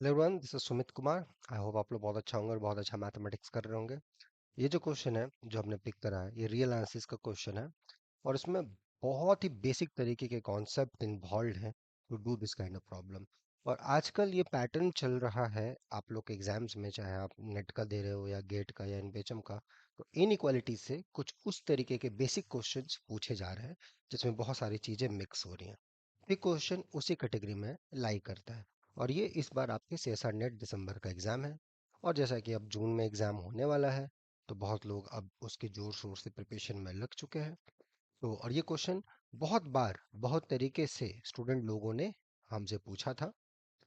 Hello everyone, this is Sumit Kumar. I hope आप लोग बहुत अच्छा होंगे और बहुत अच्छा मैथमेटिक्स कर रहे होंगे। ये जो क्वेश्चन है जो हमने पिक करा है, ये रियल एनालिसिस का क्वेश्चन है और इसमें बहुत ही बेसिक तरीके के कॉन्सेप्ट इन्वॉल्व हैं to do this kind of problem. और आजकल ये पैटर्न चल रहा है आप लोग के एग्जाम्स में, चाहे आप नेट का दे रहे हो या गेट का या इनपेचम का। तो इनइक्वालिटी से कुछ उस तरीके के बेसिक क्वेश्चंस पूछे जा रहे हैं जिसमें बहुत सारी चीज़ें मिक्स हो रही हैं। ये क्वेश्चन उसी कैटेगरी में लाई करता है। और ये इस बार आपके सीएसआर नेट दिसंबर का एग्ज़ाम है। और जैसा कि अब जून में एग्ज़ाम होने वाला है, तो बहुत लोग अब उसके जोर शोर से प्रिपरेशन में लग चुके हैं। तो और ये क्वेश्चन बहुत बार बहुत तरीके से स्टूडेंट लोगों ने हमसे पूछा था।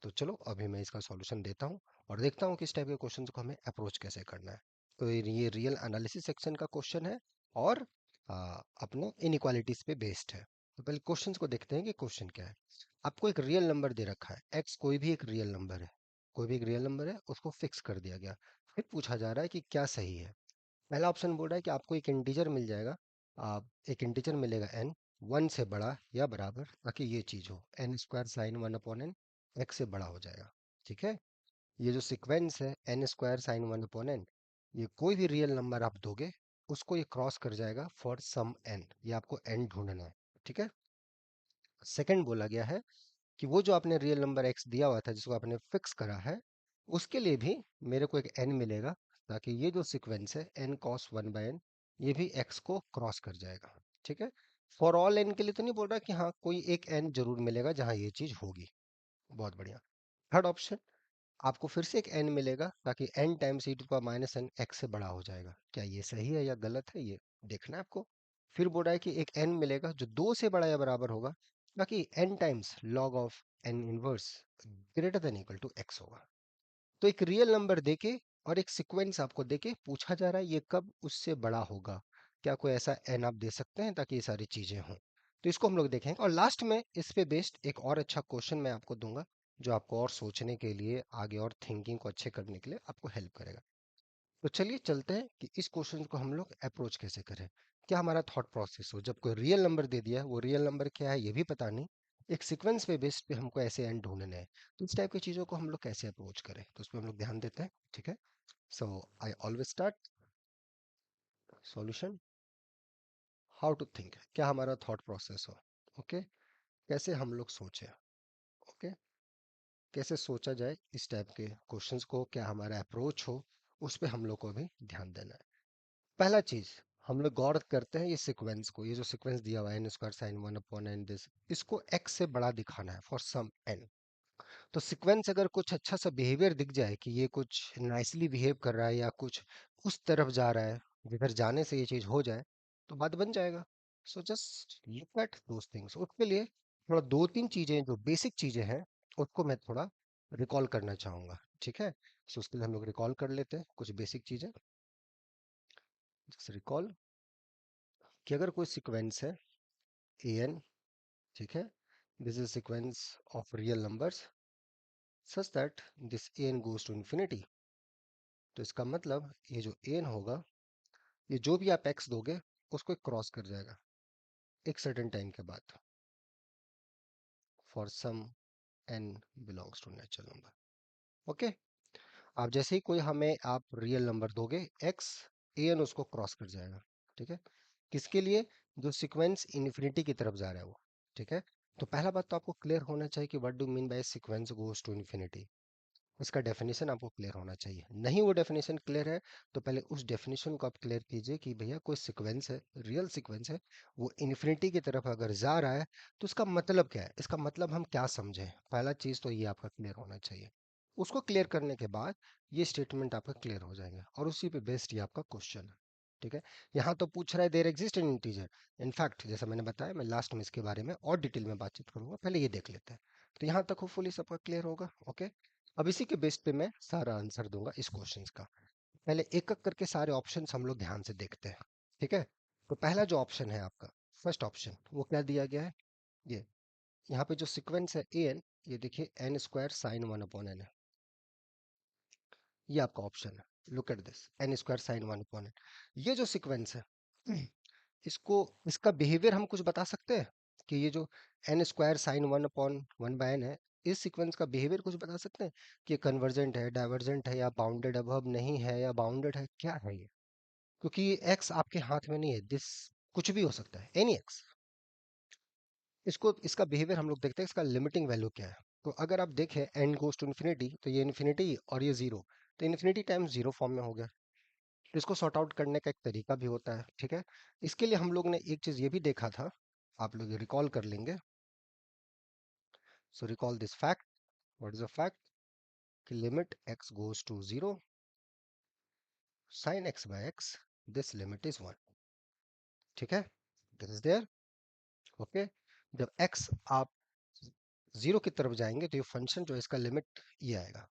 तो चलो अभी मैं इसका सॉल्यूशन देता हूँ और देखता हूँ किस टाइप के क्वेश्चन को हमें अप्रोच कैसे करना है। तो ये रियल एनालिसिस सेक्शन का क्वेश्चन है और अपने इनइक्वालिटीज पे बेस्ड है। तो पहले क्वेश्चंस को देखते हैं कि क्वेश्चन क्या है। आपको एक रियल नंबर दे रखा है एक्स, कोई भी एक रियल नंबर है, कोई भी एक रियल नंबर है, उसको फिक्स कर दिया गया। फिर पूछा जा रहा है कि क्या सही है। पहला ऑप्शन बोल रहा है कि आपको एक इंटीजर मिल जाएगा। आप एक इंटीजर मिलेगा एन, वन से बड़ा या बराबर, ताकि ये चीज हो n square sine one upon n, x से बड़ा हो जाएगा। ठीक है। ये जो सीक्वेंस है n square sine one upon n, ये कोई भी रियल नंबर आप दोगे उसको ये क्रॉस कर जाएगा फॉर सम एन। ये आपको एन ढूंढना है। ठीक है। सेकंड बोला गया है कि वो जो आपने रियल नंबर एक्स दिया हुआ था जिसको आपने फिक्स करा है, उसके लिए भी मेरे को एक एन मिलेगा, ताकि ये जो सीक्वेंस है n cos one by n, ये भी एक्स को क्रॉस कर जाएगा। ठीक है। फॉर ऑल एन के लिए तो नहीं बोल रहा कि हाँ कोई एक एन जरूर मिलेगा जहाँ ये चीज होगी। बहुत बढ़िया। थर्ड ऑप्शन, आपको फिर से एक एन मिलेगा ताकि n times e to power minus n x से बड़ा हो जाएगा। क्या ये सही है या गलत है, ये देखना है आपको। फिर बोल रहा है कि एक एन मिलेगा जो दो से बड़ा या बराबर होगा, ताकि n times log of n inverse greater than equal to x होगा। तो एक रियल नंबर देके और एक सीक्वेंस आपको देके पूछा जा रहा है ये कब उससे बड़ा होगा। क्या कोई ऐसा एन आप दे सकते हैं ताकि ये सारी चीजें हों। तो इसको हम लोग देखेंगे और लास्ट में इस पे बेस्ड एक और अच्छा क्वेश्चन मैं आपको दूंगा, जो आपको और सोचने के लिए आगे और थिंकिंग को अच्छे करने के लिए आपको हेल्प करेगा। तो चलिए चलते हैं कि इस क्वेश्चन को हम लोग अप्रोच कैसे करें। क्या हमारा थॉट प्रोसेस हो जब कोई रियल नंबर दे दिया है, वो रियल नंबर क्या है ये भी पता नहीं, एक सीक्वेंस पे बेस्ड पे हमको ऐसे एंड ढूंढने हैं। तो इस टाइप की चीज़ों को हम लोग कैसे अप्रोच करें, तो उस पर हम लोग ध्यान देते हैं। ठीक है। So I always start solution, how to think, क्या हमारा थॉट प्रोसेस हो। ओके। कैसे हम लोग सोचें। ओके। कैसे सोचा जाए इस टाइप के क्वेश्चंस को, क्या हमारा अप्रोच हो, उस पर हम लोग को भी ध्यान देना है। पहला चीज, हम लोग गौर करते हैं ये सीक्वेंस को, ये जो सीक्वेंस दिया हुआ है n square sine one upon n this, इसको एक्स से बड़ा दिखाना है फॉर सम एन। तो सीक्वेंस अगर कुछ अच्छा सा बिहेवियर दिख जाए कि ये कुछ नाइसली बिहेव कर रहा है या कुछ उस तरफ जा रहा है जिधर जाने से ये चीज हो जाए, तो बात बन जाएगा। So just look at those things. उसके लिए थोड़ा दो तीन चीजें जो बेसिक चीजें हैं उसको मैं थोड़ा रिकॉल करना चाहूंगा। ठीक है। सो उसके लिए हम लोग रिकॉल कर लेते हैं कुछ बेसिक चीजें। जैसे रिकॉल कि अगर कोई सीक्वेंस है ए एन, ठीक है, this is sequence of real numbers such that this a N goes to infinity. तो इसका मतलब ये जो एन होगा, ये जो भी आप एक्स दोगे उसको क्रॉस कर जाएगा एक सर्टेन टाइम के बाद for some n belongs to natural number. Okay. आप जैसे ही कोई हमें आप रियल नंबर दोगे एक्स, ए एन उसको क्रॉस कर जाएगा। ठीक है। किसके लिए? जो सीक्वेंस इन्फिनिटी की तरफ जा रहा है वो। ठीक है। तो पहला बात तो आपको क्लियर होना चाहिए कि what do mean by sequence goes to infinity. इसका डेफिनेशन आपको क्लियर होना चाहिए। नहीं वो डेफिनेशन क्लियर है तो पहले उस डेफिनेशन को आप क्लियर कीजिए कि भैया कोई सीक्वेंस है, रियल सीक्वेंस है, वो इन्फिनिटी की तरफ अगर जा रहा है तो उसका मतलब क्या है, इसका मतलब हम क्या समझें। पहला चीज तो ये आपका क्लियर होना चाहिए। उसको क्लियर करने के बाद ये स्टेटमेंट आपका क्लियर हो जाएंगे और उसी पे बेस्ड ये आपका क्वेश्चन है। ठीक है। यहाँ तो पूछ रहा है there exist n integer. In fact जैसा मैंने बताया, मैं लास्ट में इसके बारे में और डिटेल में बातचीत करूंगा, पहले ये देख लेते हैं। तो यहाँ तक होपफुली सबका क्लियर होगा। ओके। अब इसी के बेस पे मैं सारा आंसर दूंगा इस क्वेश्चन का। पहले एक एक करके सारे ऑप्शंस हम लोग ध्यान से देखते हैं। ठीक है। तो पहला जो ऑप्शन है आपका, फर्स्ट ऑप्शन, वो क्या दिया गया है, ये यहाँ पे जो सीक्वेंस है ए एन, ये देखिए n square sine one upon n है, ये आपका ऑप्शन है। Look at this, n square sine one upon n. ये जो सीक्वेंस है इसको, इसका बिहेवियर हम कुछ बता सकते हैं कि ये जो n square sine one upon one by n है, इस सीक्वेंस का बिहेवियर कुछ बता सकते हैं कि कन्वर्जेंट है, डाइवर्जेंट है, या बाउंडेड अबव नहीं है, या बाउंडेड है, क्या है ये? क्योंकि ये एक्स आपके हाथ में नहीं है, दिस कुछ भी हो सकता है, एनी एक्स। इसको, इसका बिहेवियर हम लोग देखते हैं, इसका लिमिटिंग वैल्यू क्या है। तो अगर आप देखें एन गोज टू इन्फिनिटी, तो ये इन्फिनिटी और ये जीरो, तो इन्फिनिटी टाइम्स जीरो फॉर्म में हो गया। तो इसको सॉर्ट आउट करने का एक तरीका भी होता है, ठीक है। इसके लिए हम लोग ने एक चीज ये भी देखा था, आप लोग रिकॉल कर लेंगे। So recall this fact. What is the fact? कि limit x goes to zero sin x by x, this limit is one. ठीक है, दिस इज देयर। ओके, जब x आप जीरो की तरफ जाएंगे तो ये फंक्शन जो है इसका लिमिट ये आएगा।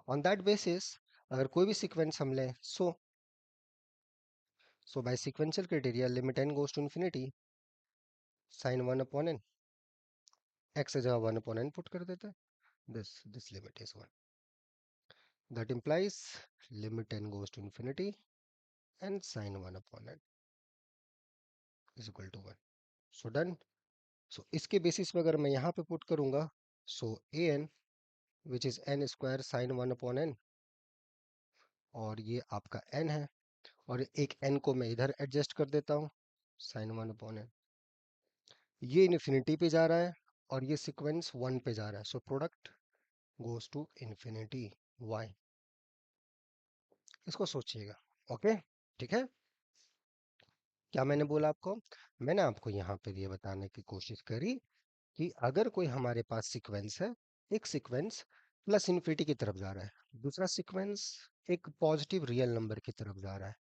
ऑन दैट बेसिस अगर कोई भी सीक्वेंस हम लें, so by sequential criteria limit n goes to infinity sin 1 upon n, x की जगह 1 अपॉन n पुट कर देते हैं, this limit is 1। That implies limit n goes to infinity and sin 1 upon n is equal to 1। So done. So इसके basis पे अगर मैं यहाँ पे पुट करूंगा, so A N which is N square sine 1 upon N, और ये आपका n है, और एक n को मैं इधर एडजस्ट कर देता हूँ, साइन 1 अपॉन एन। ये इन्फिनिटी पे जा रहा है और ये सीक्वेंस 1 पे जा रहा है, so product goes to infinity y। इसको सोचिएगा। ओके, ठीक है। क्या मैंने बोला आपको? मैंने आपको यहाँ पे ये बताने की कोशिश करी कि अगर कोई हमारे पास सीक्वेंस है, एक सीक्वेंस प्लस इन्फिनिटी की तरफ जा रहा है, दूसरा सीक्वेंस एक पॉजिटिव रियल नंबर की तरफ जा रहा है,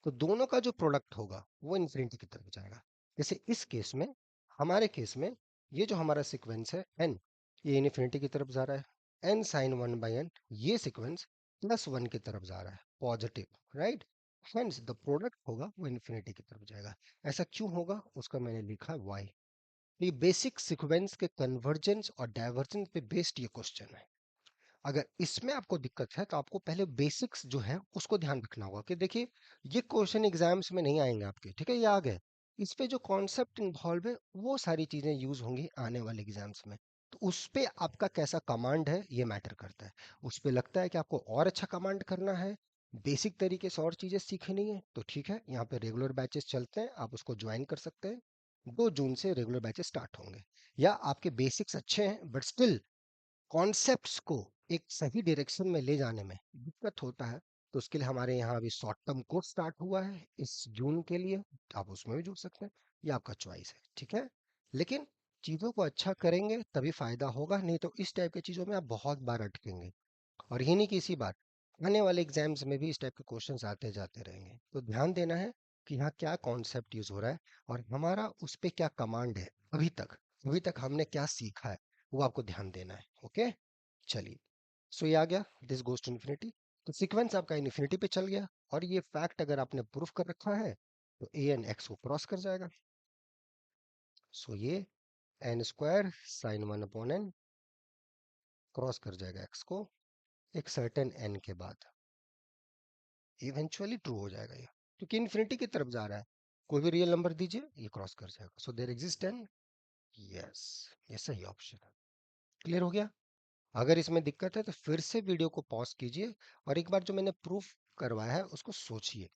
तो दोनों का जो प्रोडक्ट होगा वो इन्फिनिटी की तरफ जाएगा। जैसे इस केस में, हमारे केस में, ये जो हमारा सीक्वेंस है n, ये इन्फिनिटी की तरफ जा रहा है, n sin 1 by n, ये सीक्वेंस प्लस 1 की तरफ जा रहा है, positive, right. Hence the product होगा वो इन्फिनिटी की तरफ जाएगा। ऐसा क्यों होगा उसका मैंने लिखा y। ये बेसिक सीक्वेंस के कन्वर्जेंस और डाइवर्जेंस पे बेस्ड ये क्वेश्चन है। अगर इसमें आपको दिक्कत है तो आपको पहले बेसिक्स जो है उसको ध्यान रखना होगा कि देखिए ये क्वेश्चन एग्जाम्स में नहीं आएंगे आपके, ठीक है, ये आ गए। इस पे जो कॉन्सेप्ट इन्वॉल्व है वो सारी चीजें यूज होंगी आने वाले एग्जाम्स में। तो उस पे आपका कैसा कमांड है ये मैटर करता है। उस पे लगता है कि आपको और अच्छा कमांड करना है, बेसिक तरीके से और चीजें सीखनी है, तो ठीक है, यहाँ पे रेगुलर बैचेस चलते हैं, आप उसको ज्वाइन कर सकते हैं। 2 जून से रेगुलर बैचेस स्टार्ट होंगे। या आपके बेसिक्स अच्छे हैं बट स्टिल कॉन्सेप्ट्स को एक सही डायरेक्शन में ले जाने में दिक्कत होता है, तो उसके लिए हमारे यहाँ अभी शॉर्ट टर्म कोर्स स्टार्ट हुआ है इस जून के लिए, आप उसमें भी जुड़ सकते हैं, ये आपका चॉइस है, ठीक है। लेकिन चीज़ों को अच्छा करेंगे तभी फायदा होगा, नहीं तो इस टाइप की चीज़ों में आप बहुत बार अटकेंगे। और ये नहीं कि इसी बार, आने वाले एग्जाम्स में भी इस टाइप के क्वेश्चंस आते जाते रहेंगे, तो ध्यान देना है कि यहाँ क्या कॉन्सेप्ट यूज हो रहा है और हमारा उस पे क्या कमांड है। अभी तक हमने क्या सीखा है वो आपको ध्यान देना है। ओके, चलिए। सो ये आ गया, दिस गोज टू इन्फिनिटी। तो सीक्वेंस आपका इन्फिनिटी पे चल गया, और ये फैक्ट अगर आपने प्रूफ कर रखा है तो ए एन एक्स को क्रॉस कर जाएगा। सो ये n square sine 1 upon n cross कर जाएगा एक्स को एक सर्टेन एन के बाद, इवेंचुअली ट्रू हो जाएगा ये, क्योंकि इन्फिनिटी की तरफ जा रहा है। कोई भी रियल नंबर दीजिए ये क्रॉस कर जाएगा, so there exist n, yes, ये सही ऑप्शन है। क्लियर हो गया? अगर इसमें दिक्कत है तो फिर से वीडियो को पॉज कीजिए और एक बार जो मैंने प्रूफ करवाया है उसको सोचिए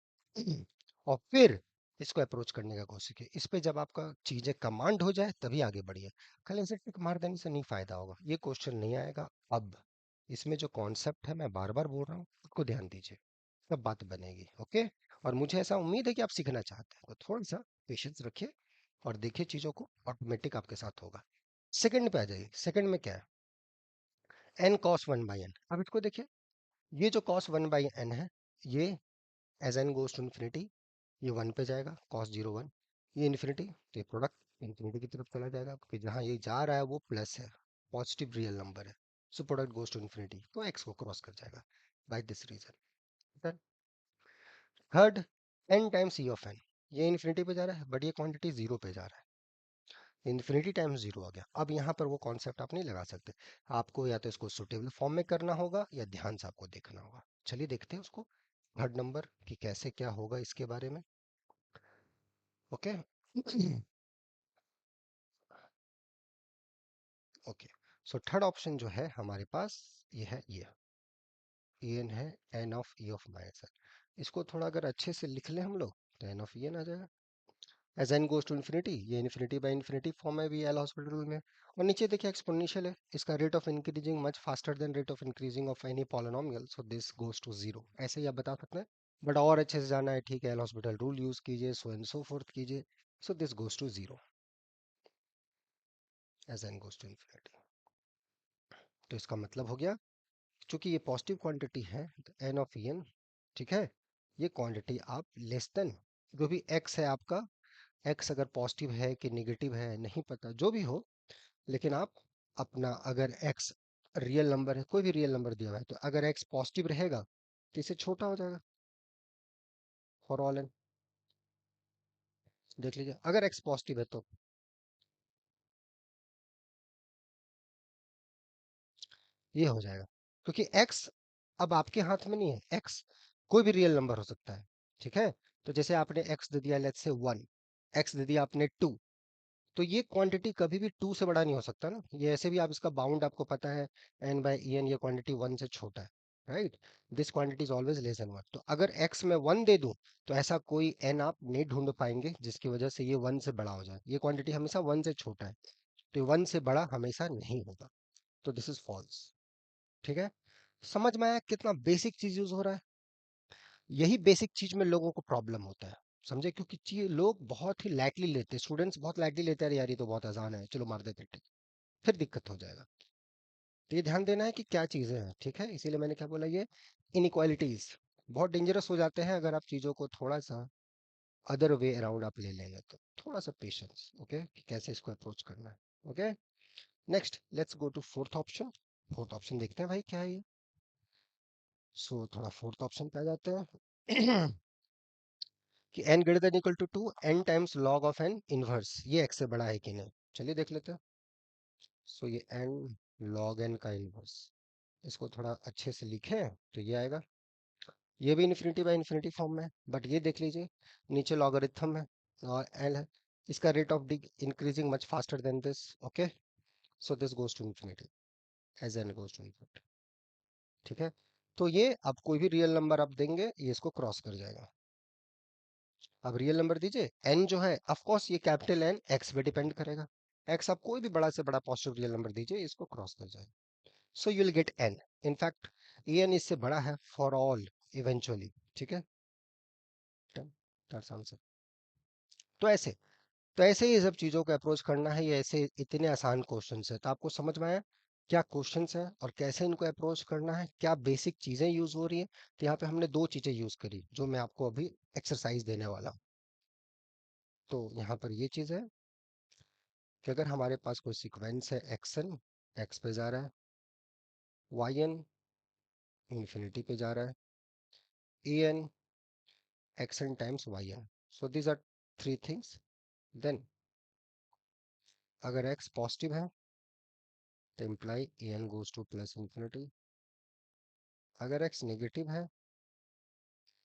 और फिर इसको अप्रोच करने का कोशिश कीजिए। इस पे जब आपका चीजें कमांड हो जाए तभी आगे बढ़िए। खाली ऐसे टिक मार देने से नहीं फायदा होगा, ये क्वेश्चन नहीं आएगा। अब इसमें जो कॉन्सेप्ट है मैं बार बार बोल रहा हूँ उसको ध्यान दीजिए, तब बात बनेगी। ओके, और मुझे ऐसा उम्मीद है कि आप सीखना चाहते हैं, तो थोड़ा सा पेशेंस रखिए और देखिए चीजों को, ऑटोमेटिक आपके साथ होगा। सेकंड पे आ जाइए। सेकंड में क्या है? N cos 1/n। अब इसको देखिए, ये जो cos 1/n है, ये as n goes to infinity, ये 1 पे जाएगा, cos 0 1, ये इन्फिनिटी, तो ये प्रोडक्ट इन्फिनिटी की तरफ चला जाएगा क्योंकि जहाँ ये जा रहा है वो प्लस है, पॉजिटिव रियल नंबर है। So product goes to infinity, तो एक्स को क्रॉस कर जाएगा by this reason. Third, n times e of n, ये इन्फिनिटी पे जा रहा है बट ये क्वांटिटी 0 पे जा रहा है, इन्फिनिटी टाइम्स 0 आ गया। अब यहाँ पर वो कॉन्सेप्ट आप नहीं लगा सकते, आपको या तो इसको सुटेबल फॉर्म में करना होगा या ध्यान से आपको देखना होगा। चलिए देखते हैं उसको, थर्ड नंबर कि कैसे क्या होगा इसके बारे में। Okay okay, so third option जो है हमारे पास ये है, ये एन है, n of e of minus n. इसको थोड़ा अगर अच्छे से लिख लें हम लोग तो एन ऑफ एन आ जाएगा। As n goes to infinity, ये इन्फिनिटी बाय इन्फिनिटी फॉर्म है भी एल हॉस्पिटल रूल में। और नीचे देखिए एक्सपोनेंशियल है, इसका rate of increasing much faster than rate of increasing of any polynomial, so this goes to zero, ऐसे ही आप बता सकते हैं। बट और अच्छे से जाना है, ठीक है, एल हॉस्पिटल रूल यूज कीजिए, सो एंड सो फोर्थ कीजिए, so this goes to zero as n goes to infinity. तो इसका मतलब हो गया, चूंकि ये पॉजिटिव क्वांटिटी है तो एन ऑफ एन, ठीक है, ये क्वांटिटी आप लेस देन जो भी एक्स है आपका, एक्स अगर पॉजिटिव है कि नेगेटिव है नहीं पता, जो भी हो, लेकिन आप अपना अगर एक्स रियल नंबर है, कोई भी रियल नंबर दिया हुआ है, तो अगर एक्स पॉजिटिव रहेगा तो इसे छोटा हो जाएगा फॉर ऑल एन। देख लीजिए अगर एक्स पॉजिटिव है तो ये हो जाएगा, क्योंकि एक्स अब आपके हाथ में नहीं है, एक्स कोई भी रियल नंबर हो सकता है, ठीक है। तो जैसे आपने एक्स दे दिया लेट्स से 1, एक्स दे दिया आपने 2, तो ये क्वांटिटी कभी भी 2 से बड़ा नहीं हो सकता ना, ये ऐसे भी आप इसका बाउंड आपको पता है, एन बाई ई एन, ये क्वांटिटी 1 से छोटा है, right. This quantity is always less than 1, तो अगर x में 1 दे दूं तो ऐसा कोई n आप नहीं ढूंढ पाएंगे जिसकी वजह से ये 1 से बड़ा हो जाए, ये क्वांटिटी हमेशा 1 से छोटा है, तो ये 1 से बड़ा हमेशा नहीं होगा, तो दिस इज फॉल्स, ठीक है। समझ में आया कितना बेसिक चीज यूज हो रहा है? यही बेसिक चीज में लोगों को प्रॉब्लम होता है, समझे, क्योंकि लोग बहुत ही लाइटली लेते हैं, स्टूडेंट्स बहुत लाइटली लेते हैं, अरे यार ये तो बहुत आसान है, चलो मार देते हैं, फिर दिक्कत हो जाएगा। तो ये ध्यान देना है कि क्या चीजें हैं, ठीक है, इसीलिए मैंने क्या बोला, ये इनइक्वालिटीज बहुत डेंजरस हो जाते हैं अगर आप चीजों को थोड़ा सा अदर वे अराउंड आप ले लेंगे, तो थोड़ा सा पेशेंस, ओके, कि कैसे इसको अप्रोच करना है। Okay, next let's go to fourth option. Fourth option देखते हैं भाई क्या है ये। सो थोड़ा फोर्थ ऑप्शन पे आ जाते हैं कि n greater than equal to 2 n times log of n inverse, ये x से बड़ा है कि नहीं, चलिए देख लेते हैं। सो ये n log n का इनवर्स, इसको थोड़ा अच्छे से लिखें तो ये आएगा, ये भी इन्फिनिटी बाय इन्फिनिटी फॉर्म में है, बट ये देख लीजिए नीचे लॉगरिथम है और एल है, इसका rate of increasing much faster than this, okay, so this goes to infinity as n goes to infinity, ठीक है। तो ये अब कोई भी रियल नंबर आप देंगे ये इसको क्रॉस कर जाएगा। अब रियल नंबर दीजिए, एन जो है ऑफ कोर्स ये कैपिटल एन एक्स पे डिपेंड करेगा, एक्स आप कोई भी बड़ा से बड़ा पॉजिटिव रियल नंबर दीजिए इसको क्रॉस कर जाएगा, so you will get n, in fact n इससे बड़ा है फॉर ऑल इवेंचुअली, ठीक है, दैट्स आंसर। तो ऐसे ही सब चीज़ों को अप्रोच करना है, ये ऐसे इतने आसान क्वेश्चंस है, तो आपको समझ में आया क्या क्वेश्चंस है और कैसे इनको अप्रोच करना है, क्या बेसिक चीज़ें यूज हो रही है। तो यहाँ पे हमने दो चीज़ें यूज करी जो मैं आपको अभी एक्सरसाइज देने वाला हूँ। तो यहाँ पर ये चीज़ है कि अगर हमारे पास कोई सीक्वेंस है एक्सन, एक्स पे जा रहा है, वाई एन इन्फिनिटी पे जा रहा है, A N X N times Y N, so these are three things. Then अगर एक्स पॉजिटिव है तो imply A N goes to plus infinity, अगर एक्स नेगेटिव है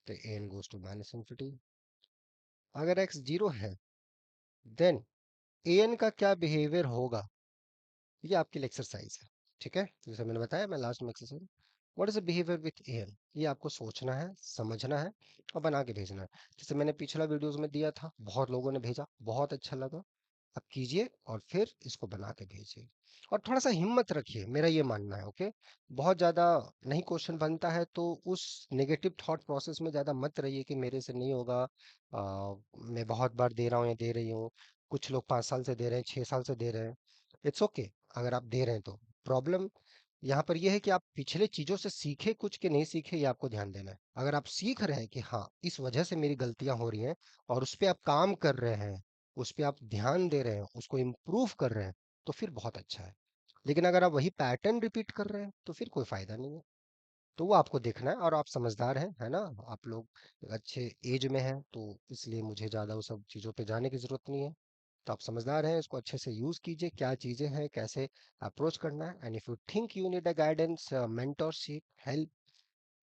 तो A N goes to minus infinity, अगर एक्स जीरो है then A N का क्या बिहेवियर होगा, ये आपके लिए एक्सरसाइज है, ठीक है। जैसे मैंने बताया मैं लास्ट में exercise, what is the behaviour with a n, ये आपको सोचना है, समझना है और बना के भेजना है। जैसे मैंने पिछला वीडियोस में दिया था, बहुत लोगों ने भेजा, बहुत अच्छा लगा, अब कीजिए और फिर इसको बना के भेजिए, और थोड़ा सा हिम्मत रखिए, मेरा ये मानना है, ओके। बहुत ज़्यादा नहीं क्वेश्चन बनता है तो उस नेगेटिव थॉट प्रोसेस में ज़्यादा मत रहिए कि मेरे से नहीं होगा, मैं बहुत बार दे रहा हूँ या दे रही हूँ, कुछ लोग 5 साल से दे रहे हैं, 6 साल से दे रहे हैं, इट्स ओके अगर आप दे रहे हैं तो। प्रॉब्लम यहाँ पर यह है कि आप पिछले चीज़ों से सीखे कुछ के नहीं सीखे, ये आपको ध्यान देना है। अगर आप सीख रहे हैं कि हाँ इस वजह से मेरी गलतियां हो रही हैं और उस पर आप काम कर रहे हैं, उस पे आप ध्यान दे रहे हैं, उसको इम्प्रूव कर रहे हैं, तो फिर बहुत अच्छा है। लेकिन अगर आप वही पैटर्न रिपीट कर रहे हैं तो फिर कोई फायदा नहीं है। तो वो आपको देखना है, और आप समझदार हैं, है ना, आप लोग अच्छे एज में हैं, तो इसलिए मुझे ज़्यादा वो सब चीज़ों पे जाने की ज़रूरत नहीं है। तो आप समझदार हैं, इसको अच्छे से यूज़ कीजिए, क्या चीज़ें हैं, कैसे अप्रोच करना है, and if you think you need a guidance, mentorship, help,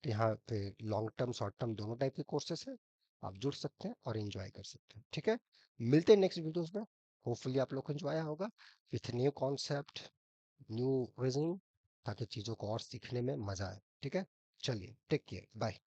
तो यहाँ पे लॉन्ग टर्म शॉर्ट टर्म दोनों टाइप के कोर्सेस हैं, आप जुड़ सकते हैं और एंजॉय कर सकते हैं, ठीक है। मिलते हैं नेक्स्ट वीडियोस में, होपफुली आप लोग को एंजॉय होगा with new concept, new reasoning, ताकि चीज़ों को और सीखने में मजा आए। ठीक है, चलिए टेक केयर, बाय।